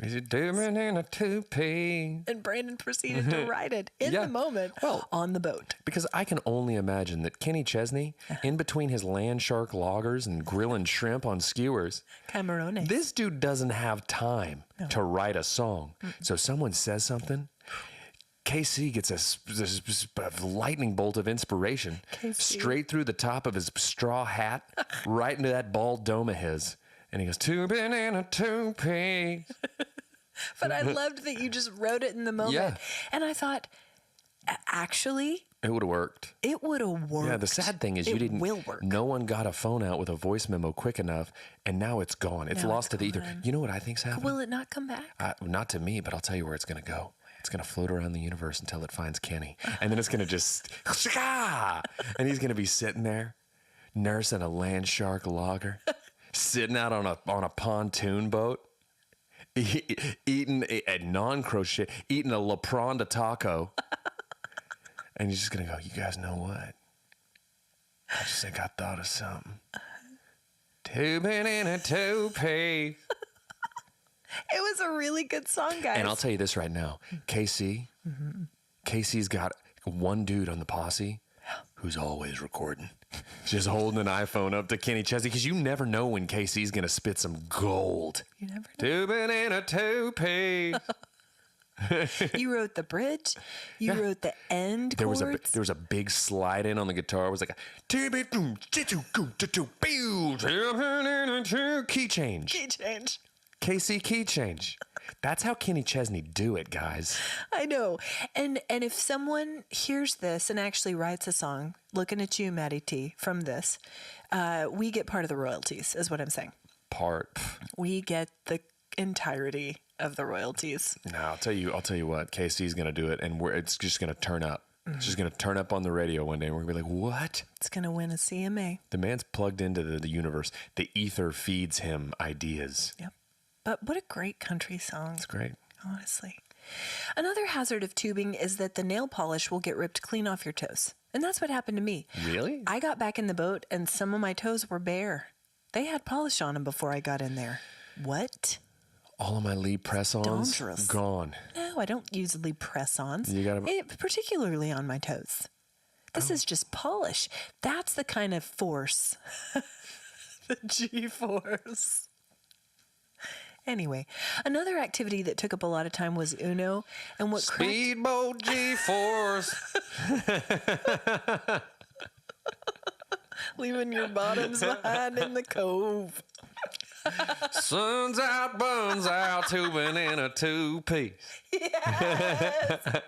Is it tubing in a 2-piece? And Brandon proceeded to write it in the moment on the boat. Because I can only imagine that Kenny Chesney, in between his land shark loggers and grilling shrimp on skewers, Camarones. this dude doesn't have time to write a song. So someone says something, KC gets a lightning bolt of inspiration straight through the top of his straw hat, right into that bald dome of his. And he goes, tubing in a 2-piece. But I loved that you just wrote it in the moment. Yeah. And I thought, actually, It would have worked. it would have worked. Yeah, the sad thing is you didn't. will work. No one got a phone out with a voice memo quick enough, and now it's gone. It's Now lost it's to the ether. gone. You know what I think's happening? Will it not come back? Not to me, but I'll tell you where it's going to go. It's going to float around the universe until it finds Kenny, and then it's going to just, and he's going to be sitting there, nursing a land shark logger, sitting out on a pontoon boat, eating a non-crochet, eating a La Pronda taco. And he's just going to go, you guys know what? I just think I thought of something. Tubing in a 2-piece. It was a really good song, guys. And I'll tell you this right now. Casey's got one dude on the posse who's always recording. Just holding an iPhone up to Kenny Chesney, because you never know when Casey's going to spit some gold. You never know. Tubing in a 2-piece. You wrote the bridge. You wrote the end There was chords. a big slide in on the guitar. It was like a key change. Key change. KC key change. That's how Kenny Chesney do it, guys. I know. And if someone hears this and actually writes a song, looking at you, Maddie T, from this, we get part of the royalties, is what I'm saying. We get the entirety of the royalties. No, I'll tell you what. KC's gonna do it, and it's just gonna turn up. It's just gonna turn up on the radio one day, and we're gonna be like, "What?" It's gonna win a CMA. The man's plugged into the universe. The ether feeds him ideas. Yep. But what a great country song. It's great. Honestly. Another hazard of tubing is that the nail polish will get ripped clean off your toes. And that's what happened to me. Really? I got back in the boat and some of my toes were bare. They had polish on them before I got in there. What? All of my Lee press-ons Dangerous. gone. No, I don't use Lee press-ons. You gotta- particularly on my toes. This is just polish. That's the kind of force. The G-force. Anyway, another activity that took up a lot of time was Uno. And what Speedboat G-force. leaving your bottoms behind in the cove. Sun's out, buns out, tubing in a two-piece. Yes.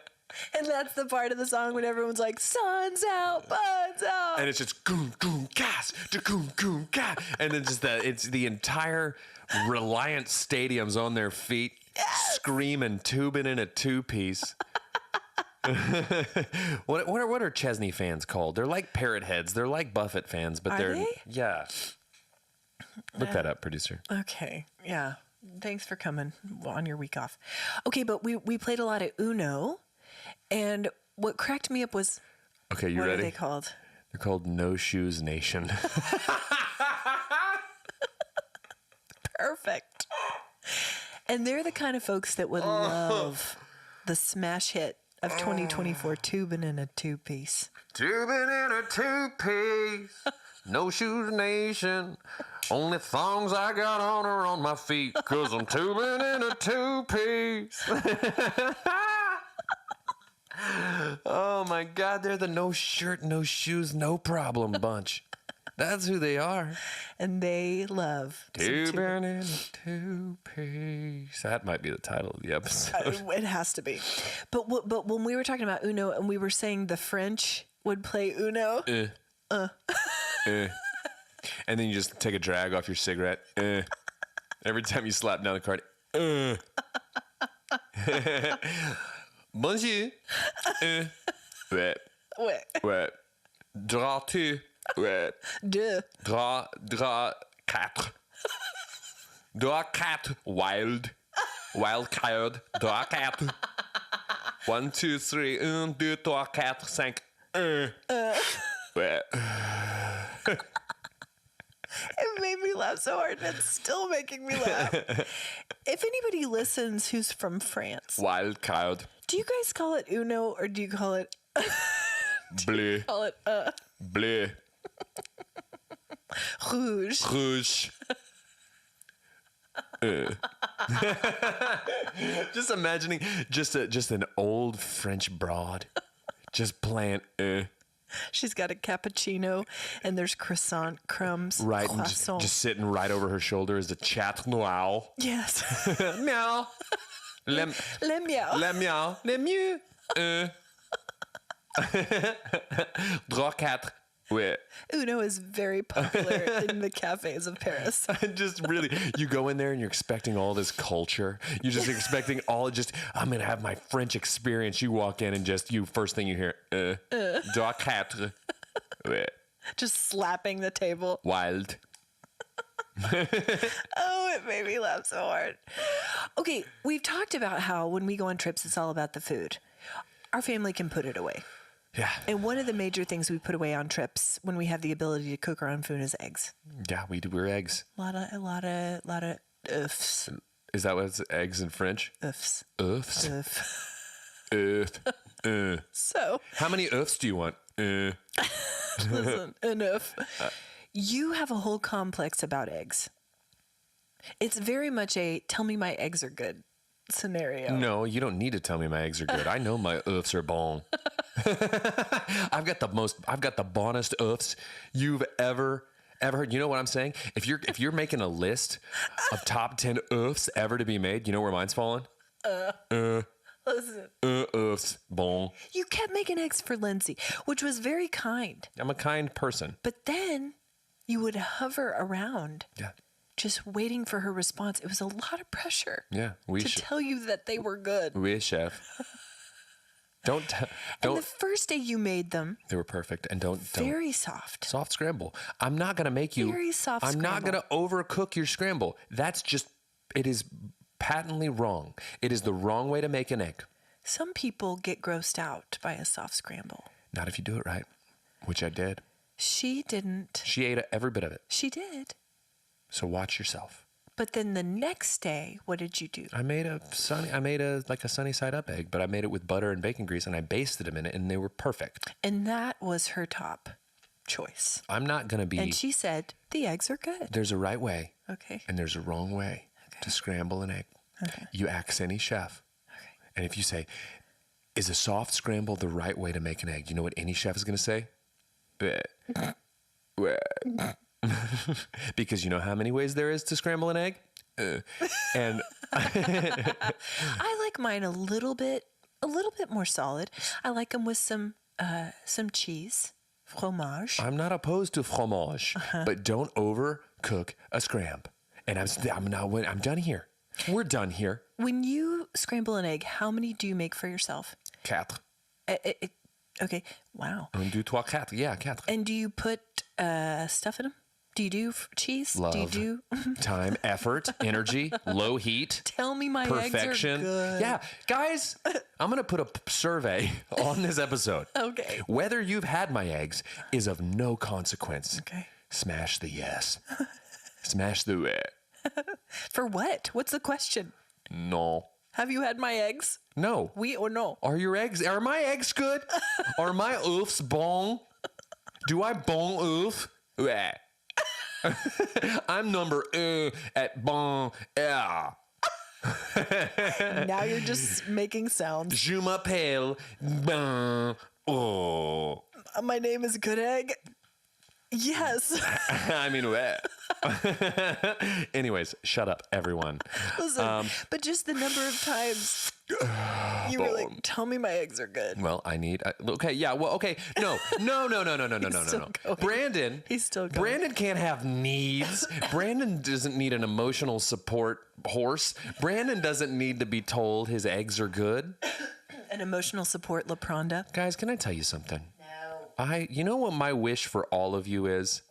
And that's the part of the song when everyone's like, sun's out, buns out. And it's just goom, goom, gas, da goom, goom, gas. And then just that, it's the entire Reliant Stadium's on their feet, screaming, tubing in a two-piece. What are Chesney fans called? They're like parrot heads. They're like Buffett fans, but Are they? Yeah. Look that up, producer. Okay, yeah. Thanks for coming on your week off. Okay, but we played a lot of Uno, and what cracked me up was, Okay, you what ready? are they called? They're called No Shoes Nation. Perfect. And they're the kind of folks that would love the smash hit of 2024, Tubin in a two-piece. Tubing in a two-piece, no shoes nation. Only thongs I got on are on my feet, 'cause I'm tubing in a two-piece. Oh my God, they're the no shirt, no shoes, no problem bunch. That's who they are. And they love some Tubing in a two-piece. That might be the title of the episode. It has to be. But when we were talking about Uno and we were saying the French would play Uno. And then you just take a drag off your cigarette. Every time you slap down the card. Bonjour. Ouais. Ouais. Ouais. Dras-tu? Ouais. Duh. Drap 4. Drap 4. Wild. Wild card. Drap 4. 1, 2, 3. 1, 2, 3, 4, 5. Ouais. It made me laugh so hard, and it's still making me laugh. If anybody listens who's from France, Wild card. do you guys call it Uno or do you call it Bleu. Bleu. Rouge? Rouge. Just imagining just an old French broad just playing She's got a cappuccino, and there's croissant crumbs. right and Croissant. just sitting right over her shoulder is the chat noir. Yes. Meow. Le Le miau. meow. Le mieux. Drap 4. Ouais. Uno is very popular in the cafes of Paris. Just really, you go in there and you're expecting all this culture. You're just expecting all I'm going to have my French experience. You walk in and first thing you hear, Drap 4. Ouais. Just slapping the table. Wild. Oh, it made me laugh so hard. Okay, we've talked about how when we go on trips, it's all about the food. Our family can put it away. Yeah. And one of the major things we put away on trips when we have the ability to cook our own food is eggs. Yeah, we're eggs. A lot of oofs. Is that what it's eggs in French? Oofs. Oofs. Oof. Oof. So, How many oofs do you want? listen, enough. You have a whole complex about eggs. It's very much a tell me my eggs are good scenario. No, you don't need to tell me my eggs are good. I know my oofs are bon. I've got the bonest oofs you've ever heard. You know what I'm saying? If you're making a list of top 10 oofs ever to be made, you know where mine's falling? Listen, Oofs, bon. you kept making eggs for Lindsay, which was very kind. I'm a kind person. But then you would hover around Yeah. just waiting for her response. It was a lot of pressure Yeah. to tell you that they were good. Oui, chef. And the first day you made them, They were perfect. And don't. very soft. Soft scramble. I'm not going to make you. Very soft I'm not scramble. going to overcook your scramble. It is patently wrong. It is the wrong way to make an egg. Some people get grossed out by a soft scramble. Not if you do it right. Which I did. She didn't. She ate every bit of it. She did. So watch yourself. But then the next day, what did you do? I made a sunny side up egg, but I made it with butter and bacon grease, and I basted them in it, and they were perfect. And that was her top choice. I'm not going to be... And she said, the eggs are good. There's a right way. Okay. And there's a wrong way to scramble an egg. Okay. You ask any chef. Okay. And if you say, is a soft scramble the right way to make an egg? You know what any chef is going to say? Bleh. Bleh. Because you know how many ways there is to scramble an egg? And I like mine a little bit more solid. I like them with some cheese, fromage. I'm not opposed to fromage, but don't overcook a scramb. And I'm done here. We're done here. When you scramble an egg, how many do you make for yourself? 4. Okay. Wow. 1, 2, 3, 4. Yeah, 4. And do you put stuff in them? Do you do cheese? Love. Do you do Time, effort, energy, low heat. Tell me my Perfection. eggs are good. Yeah, guys, I'm going to put a survey on this episode. Okay. Whether you've had my eggs is of no consequence. Okay. Smash the yes. Smash the For what? What's the question? no. Have you had my eggs? No. Oui or no? Are my eggs good? Are my oofs bon? Do I bon oof? Ouais. I'm number at bon yeah. Now you're just making sounds. Je m'appelle ben oh. My name is Good Egg. Yes. I mean, anyways, shut up, everyone. Listen, but just the number of times you were like, tell me my eggs are good. Well, okay, yeah, well, okay, no. Brandon, He's still going. Brandon can't have needs. Brandon doesn't need an emotional support horse. Brandon doesn't need to be told his eggs are good. An emotional support La Pronda. Guys, can I tell you something? You know what my wish for all of you is?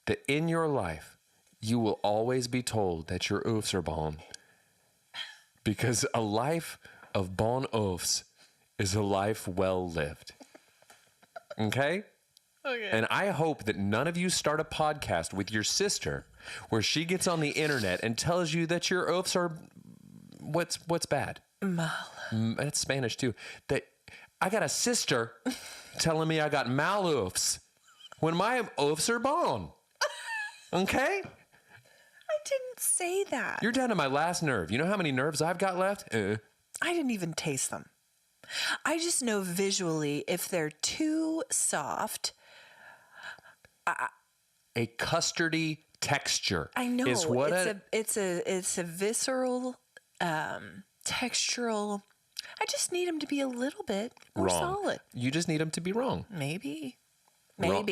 That in your life, you will always be told that your oofs are bon. Because a life of bon oofs is a life well lived. Okay? Okay. And I hope that none of you start a podcast with your sister where she gets on the internet and tells you that your oofs are what's bad. Mal. That's Spanish too. That I got a sister telling me I got mal-oofs when my oofs are bon. Okay? I didn't say that. You're down to my last nerve. You know how many nerves I've got left? I didn't even taste them. I just know visually if they're too soft. A custardy texture. I know. Is what it's a visceral, textural. I just need them to be a little bit more wrong. solid. You just need them to be wrong. Maybe. Wrong.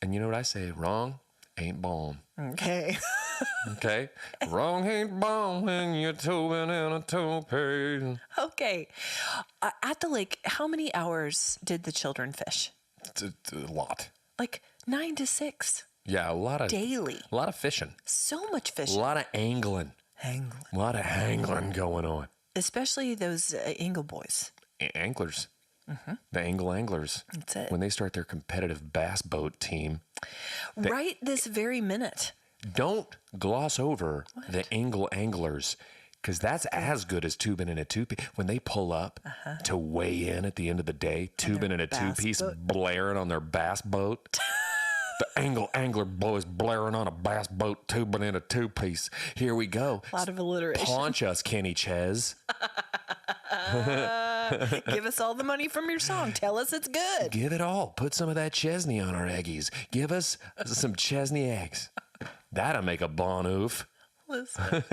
And you know what I say? Wrong ain't bon. Okay. Okay? Wrong ain't bon when you're tubing in a toupee. Okay. At the lake, how many hours did the children fish? It's a lot. Like 9 to 6. Yeah, a lot of daily. A lot of fishing. So much A fishing. lot of angling. Angling. A lot of angling going on. Especially those Engle boys. Anglers. Mm-hmm. The Engle anglers. That's it. When they start their competitive bass boat team. Right this very minute. Don't gloss over the Engle anglers, because that's as good as Tubin in a two-piece. When they pull up to weigh in at the end of the day, Tubin in a two-piece blaring on their bass boat. The Engle angler boys blaring on a bass boat, Tubin in a two-piece. Here we go. A lot of alliteration. Paunch us, Kenny Ches. Give us all the money from your song. Tell us it's good. Give it all. Put some of that Chesney on our eggies. Give us some Chesney eggs. That'll make a bon oof. Listen.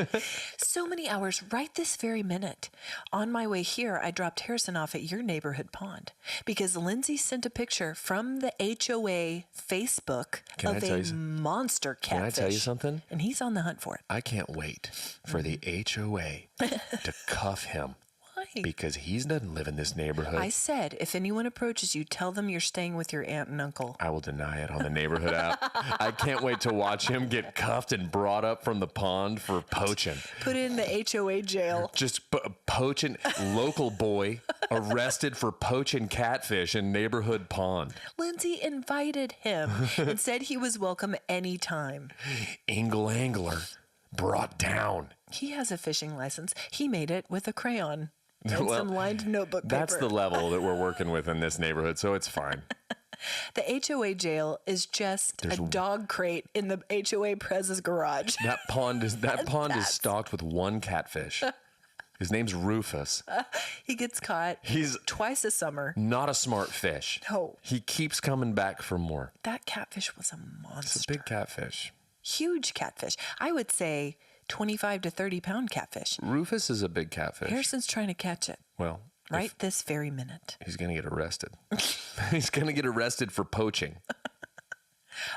So many hours right this very minute. On my way here, I dropped Harrison off at your neighborhood pond because Lindsay sent a picture from the HOA Facebook of a monster catfish. Can I tell you something? And he's on the hunt for it. I can't wait for the HOA to cuff him. Why? Because he doesn't live in this neighborhood. I said, if anyone approaches you, tell them you're staying with your aunt and uncle. I will deny it on the neighborhood app. I can't wait to watch him get cuffed and brought up from the pond for poaching. Put in the HOA jail. Just poaching. Local boy Arrested for poaching catfish in neighborhood pond. Lindsay invited him and said he was welcome anytime. Engle angler brought down. He has a fishing license. He made it with a crayon and Well, some lined notebook paper. That's the level that we're working with in this neighborhood, so it's fine. The HOA jail is just a dog crate in the HOA Prez's garage. That pond is stocked with one catfish. His name's Rufus. He gets caught twice a summer. Not a smart fish. No. He keeps coming back for more. That catfish was a monster. It's a big catfish. Huge catfish. I would say 25 to 30 pound catfish. Rufus is a big catfish. Harrison's trying to catch it. Well, right this very minute. He's going to get arrested. He's going to get arrested for poaching.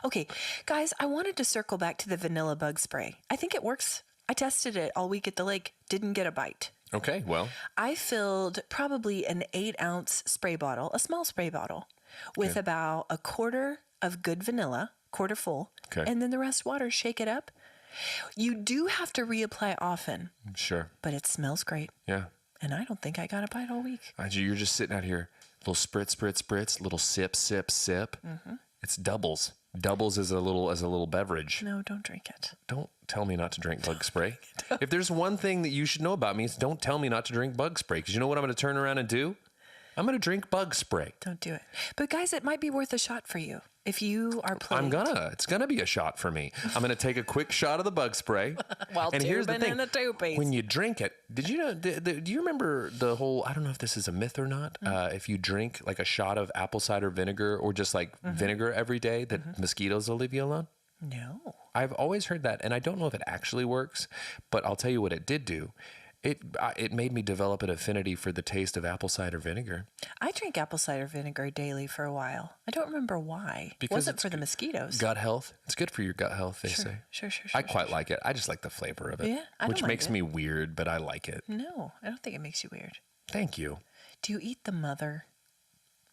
Okay, guys, I wanted to circle back to the vanilla bug spray. I think it works. I tested it all week at the lake. Didn't get a bite. Okay, well. I filled probably an 8-ounce spray bottle, a small spray bottle, with about a quarter of good vanilla, quarter full, and then the rest water. Shake it up. You do have to reapply often. Sure. But it smells great. Yeah. And I don't think I got a bite all week. You're just sitting out here, little spritz, spritz, spritz, little sip, sip, sip. Mm-hmm. It's doubles. Doubles as a little beverage. No, don't drink it. Don't tell me not to drink bug spray. If there's one thing that you should know about me, it's don't tell me not to drink bug spray. Because you know what I'm going to turn around and do? I'm going to drink bug spray. Don't do it. But guys, it might be worth a shot for you. If you are plagued. It's gonna be a shot for me. I'm gonna take a quick shot of the bug spray. And here's the thing: when you drink it, did you know? Do you remember the whole? I don't know if this is a myth or not. If you drink like a shot of apple cider vinegar or just like vinegar every day, that mosquitoes will leave you alone. No, I've always heard that, and I don't know if it actually works. But I'll tell you what it did do. It made me develop an affinity for the taste of apple cider vinegar. I drank apple cider vinegar daily for a while. I don't remember why. Because it wasn't for the mosquitoes. Gut health. It's good for your gut health, they say. Sure. I quite like it. I just like the flavor of it. Yeah, which makes me weird, but I like it. No, I don't think it makes you weird. Thank you. Do you eat the mother?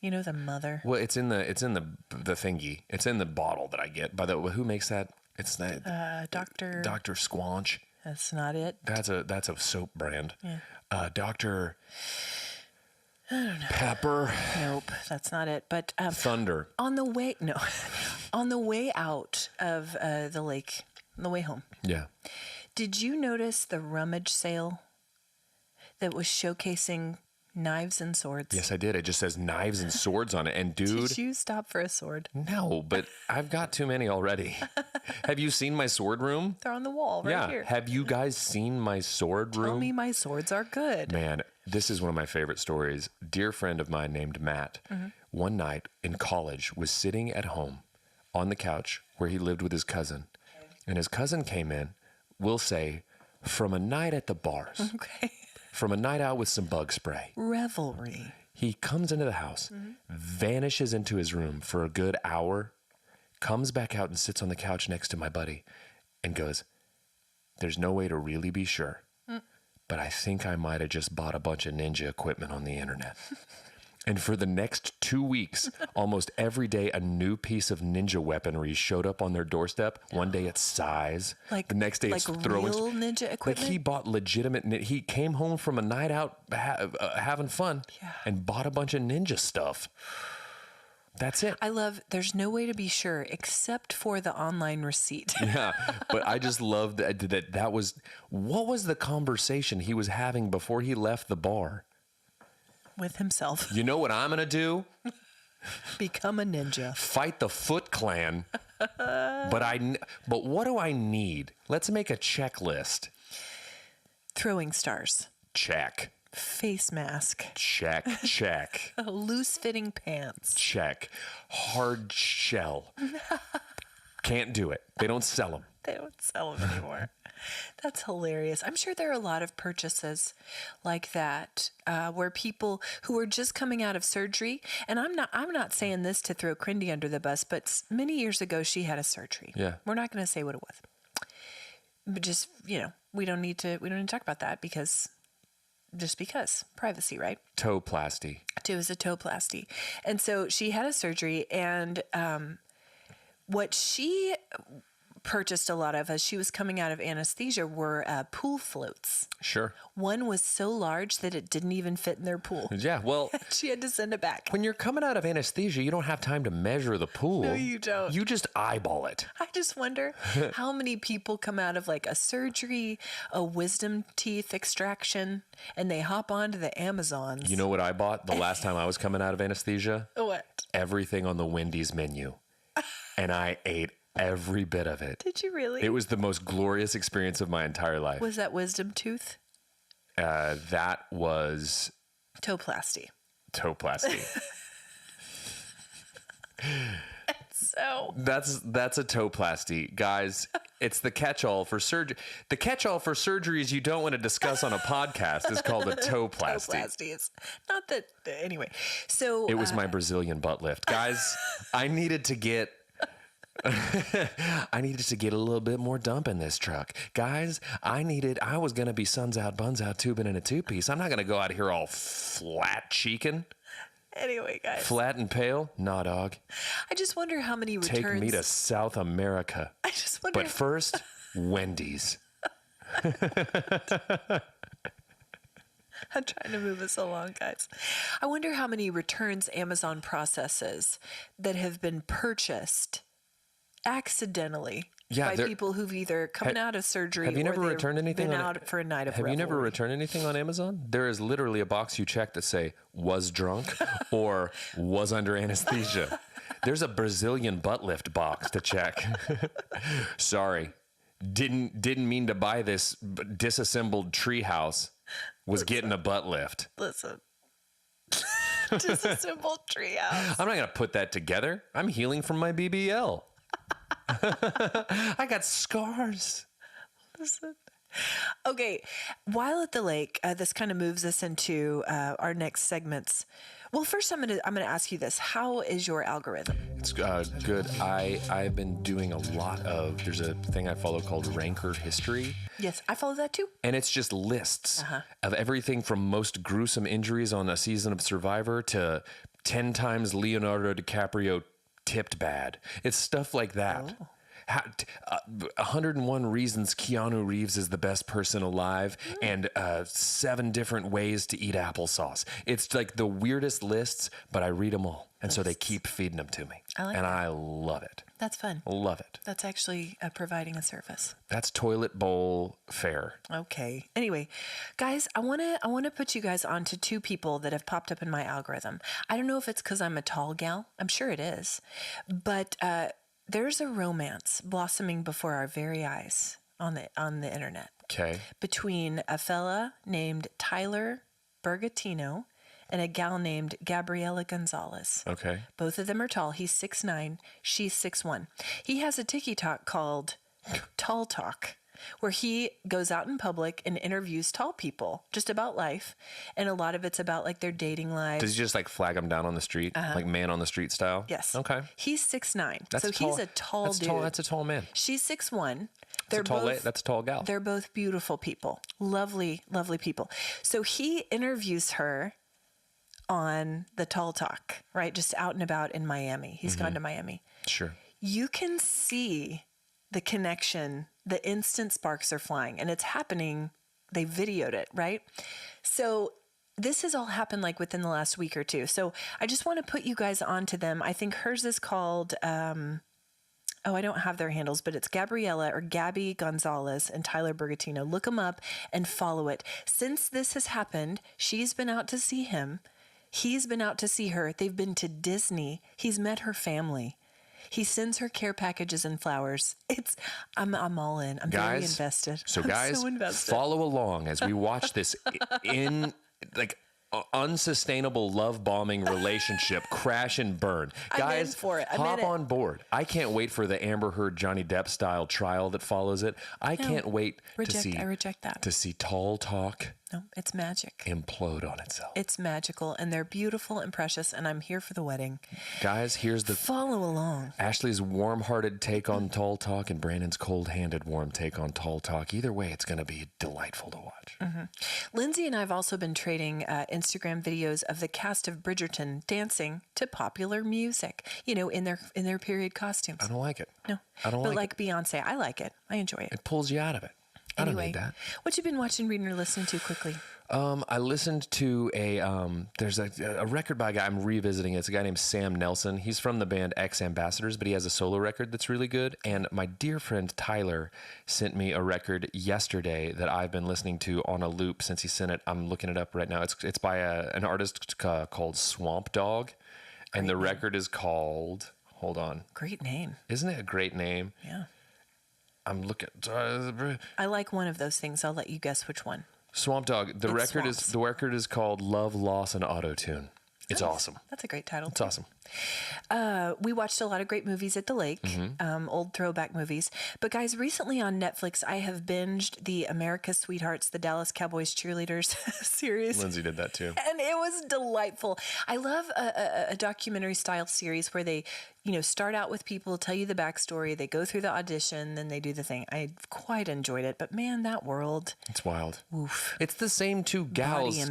You know the mother? Well, it's in the thingy. It's in the bottle that I get. By the way, who makes that? It's that Dr. Squanch. That's not it. That's a soap brand. Yeah. Dr. I don't know. Pepper. Nope, that's not it. But Thunder. On the way out of the lake, on the way home. Yeah. Did you notice the rummage sale that was showcasing knives and swords? Yes, I did. It just says knives and swords on it. And dude, did you stop for a sword? No, but I've got too many already. Have you seen my sword room? They're on the wall right here. Have you guys seen my sword room? Tell me my swords are good. Man, this is one of my favorite stories. Dear friend of mine named Matt, one night in college was sitting at home on the couch where he lived with his cousin. And his cousin came in, we'll say, from a night at the bars. Okay. From a night out with some bug spray. Revelry. He comes into the house, vanishes into his room for a good hour, comes back out and sits on the couch next to my buddy and goes, "There's no way to really be sure, but I think I might have just bought a bunch of ninja equipment on the internet." And for the next 2 weeks, almost every day, a new piece of ninja weaponry showed up on their doorstep. One day it's size. The next day it's throwing. Real ninja equipment? Like he bought legitimate. He came home from a night out having fun and bought a bunch of ninja stuff. That's it. I love, there's no way to be sure except for the online receipt. Yeah, but I just love that was, what was the conversation he was having before he left the bar? With himself. You know what I'm going to do? Become a ninja. Fight the Foot Clan. But what do I need? Let's make a checklist. Throwing stars. Check. Face mask. Check. Loose fitting pants. Check. Hard shell. Can't do it. They don't sell them. They don't sell them anymore. That's hilarious. I'm sure there are a lot of purchases like that where people who are just coming out of surgery, and I'm not saying this to throw Crindy under the bus, but many years ago she had a surgery. Yeah. We're not going to say what it was. But just, we don't need to talk about that because privacy, right? Toe-plasty. It was a toe-plasty. And so she had a surgery, and what she purchased a lot of as she was coming out of anesthesia were pool floats. Sure. One was so large that it didn't even fit in their pool. Yeah, well, She had to send it back. when you're coming out of anesthesia, you don't have time to measure the pool. No, you don't. You just eyeball it. I just wonder how many people come out of like a surgery, a wisdom teeth extraction, and they hop onto the Amazons. You know what I bought the last time I was coming out of anesthesia? What? Everything on the Wendy's menu. And I ate every bit of it. Did you really? It was the most glorious experience of my entire life. Was that wisdom tooth? That was Toplasty. toplasty. So That's a toplasty, guys. It's the catch-all for surgery. The catch-all for surgeries you don't want to discuss on a podcast is called a toplasty. Toplasty is not that. Anyway, so It was my Brazilian butt lift, guys. I needed to get a little bit more dump in this truck. Guys, I was going to be suns out, buns out, tubing in a two-piece. I'm not going to go out here all flat cheeking, Anyway, guys. flat and pale. Nah, dog. I just wonder how many returns. Take me to South America. I just wonder. But first, Wendy's. I'm trying to move us along, guys. I wonder how many returns Amazon processes that have been purchased accidentally by people who've either come out of surgery Have you never or they've returned anything been on out for a night of Have you never revelry. returned anything on Amazon? There is literally a box you check that say was drunk or was under anesthesia. There's a Brazilian butt lift box to check. Sorry. Didn't mean to buy this disassembled treehouse. Was getting a butt lift. Listen. Disassembled treehouse. I'm not going to put that together. I'm healing from my BBL. I got scars. Listen. Okay, while at the lake, this kind of moves us into our next segments. Well, first I'm gonna ask you this: how is your algorithm? It's good. I've been doing a lot of. There's a thing I follow called Ranker History. Yes, I follow that too. And it's just lists of everything from most gruesome injuries on a season of Survivor to 10 times Leonardo DiCaprio tipped bad. It's stuff like that. 101 reasons Keanu Reeves is the best person alive and 7 different ways to eat applesauce. It's like the weirdest lists, but I read them all. And so they keep feeding them to me. I love it. That's fun. Love it. That's actually providing a service. That's toilet bowl fare. Okay. Anyway, guys, I want to put you guys on to 2 people that have popped up in my algorithm. I don't know if it's because I'm a tall gal. I'm sure it is. But there's a romance blossoming before our very eyes on the internet. Okay. Between a fella named Tyler Bergatino and a gal named Gabriela Gonzalez. Okay. Both of them are tall. He's 6'9", she's 6'1". He has a TikTok called Tall Talk, where he goes out in public and interviews tall people just about life. And a lot of it's about like their dating lives. Does he just like flag them down on the street, like man on the street style? Yes. Okay. He's 6'9", That's so tall. he's a tall dude. That's a tall man. She's 6'1". That's a tall gal. They're both beautiful people. Lovely, lovely people. So he interviews her on the Tall Talk, right? Just out and about in Miami. He's gone to Miami. Sure. You can see the connection. The instant sparks are flying, and it's happening. They videoed it, right? So this has all happened like within the last week or two. So I just want to put you guys onto them. I think hers is called, I don't have their handles, but it's Gabriela or Gabby Gonzalez and Tyler Bergatino. Look them up and follow it. Since this has happened, she's been out to see him. He's been out to see her. They've been to Disney. He's met her family. He sends her care packages and flowers. I'm all in. I'm very invested. So I'm guys, so invested. follow along as we watch this unsustainable love bombing relationship crash and burn. Guys, I'm in for it. hop on board. I can't wait for the Amber Heard Johnny Depp style trial that follows it. I can't wait I reject that. to see Tall Talk No, it's magic. implode on itself. It's magical, and they're beautiful and precious, and I'm here for the wedding. Guys, here's the Follow along. Ashley's warm-hearted take on tall talk and Brandon's cold-handed warm take on tall talk. Either way, it's going to be delightful to watch. Lindsay and I have also been trading Instagram videos of the cast of Bridgerton dancing to popular music, in their period costumes. I don't like it. No, I don't but like Beyonce, I like it. I enjoy it. It pulls you out of it. I don't need that. What you been watching, reading, or listening to quickly? I listened to there's a record by a guy I'm revisiting. It's a guy named Sam Nelson. He's from the band X Ambassadors, but he has a solo record that's really good. And my dear friend Tyler sent me a record yesterday that I've been listening to on a loop since he sent it. I'm looking it up right now. It's by an artist called Swamp Dog. And the record is called, hold on. Great name. Isn't it a great name? Yeah. I'm looking. I like one of those things. I'll let you guess which one. Swamp Dog. The record is called Love, Loss, and Auto-Tune. It's awesome. That's a great title. It's awesome. We watched a lot of great movies at the lake, old throwback movies. But guys, recently on Netflix, I have binged the America's Sweethearts, the Dallas Cowboys cheerleaders series. Lindsay did that too. And it was delightful. I love a documentary style series where they, start out with people, tell you the backstory, they go through the audition, then they do the thing. I quite enjoyed it. But man, that world. It's wild. Oof. It's the same two gals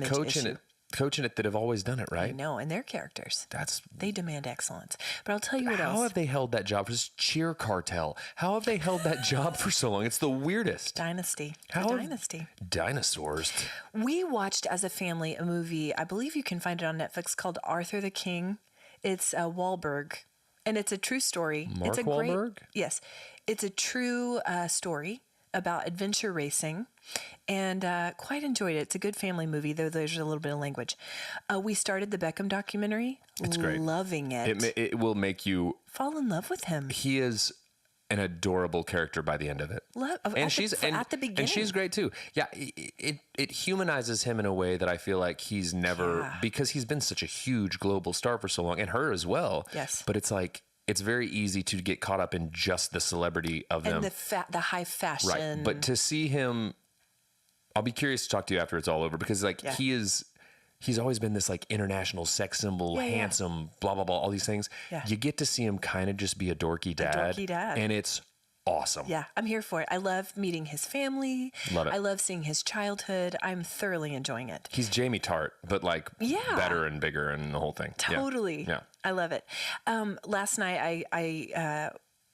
coaching it that have always done it, right? I know, and their characters. They They demand excellence. But I'll tell you what else. How have they held that job? This cheer cartel. How have they held that job for so long? It's the weirdest. Dynasty. Dinosaurs. We watched as a family a movie, I believe you can find it on Netflix, called Arthur the King. It's Wahlberg, and it's a true story. Mark Wahlberg? Yes. It's a true story about adventure racing, and quite enjoyed it. It's a good family movie, though there's a little bit of language. We started the Beckham documentary. It's great. Loving it. It will make you fall in love with him. He is an adorable character by the end of it. At the beginning. And she's great too. Yeah, it humanizes him in a way that I feel like he's never, because he's been such a huge global star for so long, and her as well. Yes. But it's like, it's very easy to get caught up in just the celebrity of them. And the high fashion. Right. But to see him, I'll be curious to talk to you after it's all over, because he's always been this like international sex symbol, handsome, blah, blah, blah, all these things. Yeah. You get to see him kind of just be a dorky dad. And it's awesome. Yeah, I'm here for it. I love meeting his family. Love it. I love seeing his childhood. I'm thoroughly enjoying it. He's Jamie Tart, but like better and bigger and the whole thing. Totally. Yeah. I love it. Last night I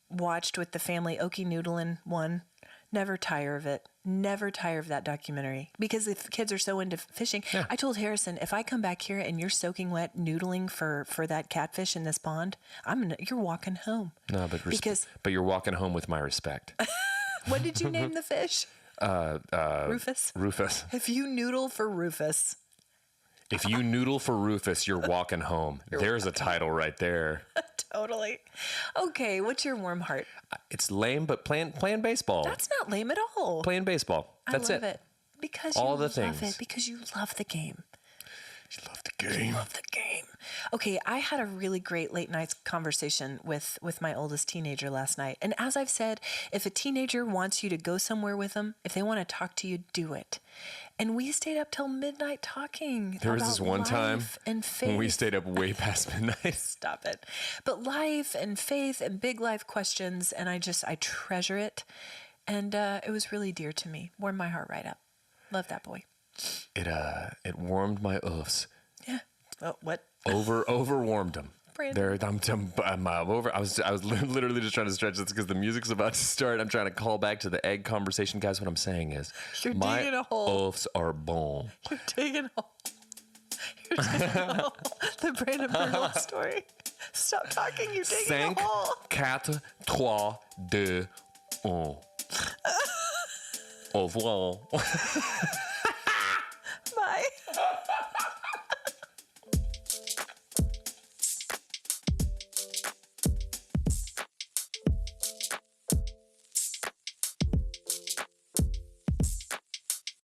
watched with the family Okie Noodlin' one. Never tire of it. Never tire of that documentary, because if kids are so into fishing, I told Harrison, if I come back here and you're soaking wet noodling for that catfish in this pond, you're walking home. No, but you're walking home with my respect. What did you name the fish? Rufus. Rufus. If you noodle for Rufus. If you noodle for Rufus, you're walking home. There's a title right there. Totally. Okay, what's your warm heart? It's lame, but playing baseball. That's not lame at all. Playing baseball. That's I love it. Because all you the love things. it. Because you love the game. You love the game. You love the game. Okay, I had a really great late night conversation with my oldest teenager last night. And as I've said, if a teenager wants you to go somewhere with them, if they want to talk to you, do it. And we stayed up till midnight talking. There was this one time and faith. when we stayed up way past midnight. Stop it. But life and faith and big life questions, and I treasure it. And it was really dear to me. Warmed my heart right up. Love that boy. It warmed my oofs. Yeah. Oh, what? Overwarmed them. Brandon. I'm over. I was literally just trying to stretch this because the music's about to start. I'm trying to call back to the egg conversation, guys. What I'm saying is, my digging a hole. Oofs are bon. You're digging a hole. You're digging a hole. The Brandon Birdwell story. Stop talking. You're digging a hole. 5, 4, 3, 2, 1. Au revoir.